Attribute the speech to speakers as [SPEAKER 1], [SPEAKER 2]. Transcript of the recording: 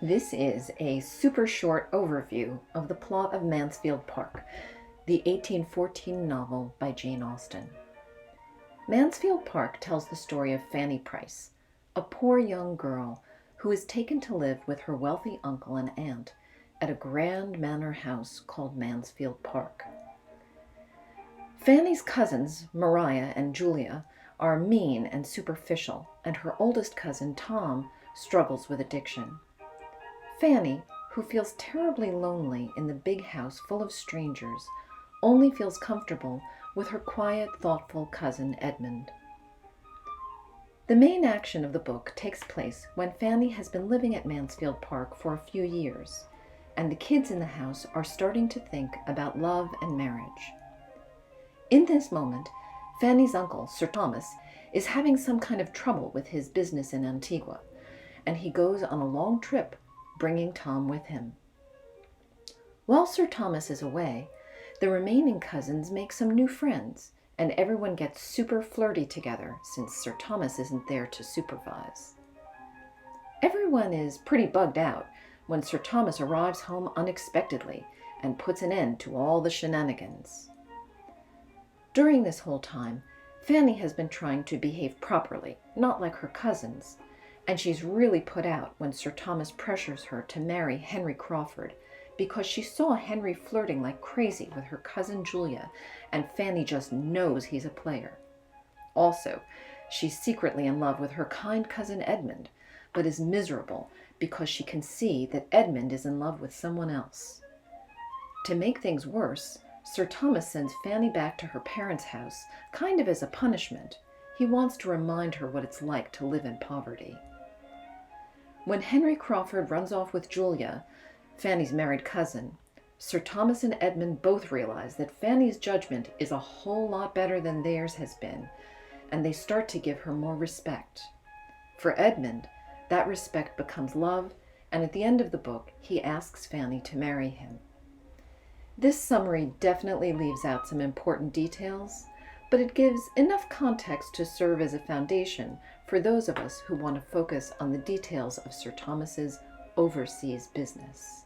[SPEAKER 1] This is a super short overview of the plot of Mansfield Park, the 1814 novel by Jane Austen. Mansfield Park tells the story of Fanny Price, a poor young girl who is taken to live with her wealthy uncle and aunt at a grand manor house called Mansfield Park. Fanny's cousins, Maria and Julia, are mean and superficial, and her oldest cousin, Tom, struggles with addiction. Fanny, who feels terribly lonely in the big house full of strangers, only feels comfortable with her quiet, thoughtful cousin Edmund. The main action of the book takes place when Fanny has been living at Mansfield Park for a few years, and the kids in the house are starting to think about love and marriage. In this moment, Fanny's uncle, Sir Thomas, is having some kind of trouble with his business in Antigua, and he goes on a long trip, bringing Tom with him. While Sir Thomas is away, the remaining cousins make some new friends, and everyone gets super flirty together since Sir Thomas isn't there to supervise. Everyone is pretty bugged out when Sir Thomas arrives home unexpectedly and puts an end to all the shenanigans. During this whole time, Fanny has been trying to behave properly, not like her cousins, and she's really put out when Sir Thomas pressures her to marry Henry Crawford because she saw Henry flirting like crazy with her cousin Julia, and Fanny just knows he's a player. Also, she's secretly in love with her kind cousin Edmund, but is miserable because she can see that Edmund is in love with someone else. To make things worse, Sir Thomas sends Fanny back to her parents' house, kind of as a punishment. He wants to remind her what it's like to live in poverty. When Henry Crawford runs off with Julia, Fanny's married cousin, Sir Thomas and Edmund both realize that Fanny's judgment is a whole lot better than theirs has been, and they start to give her more respect. For Edmund, that respect becomes love, and at the end of the book, he asks Fanny to marry him. This summary definitely leaves out some important details, but it gives enough context to serve as a foundation for those of us who want to focus on the details of Sir Thomas's overseas business.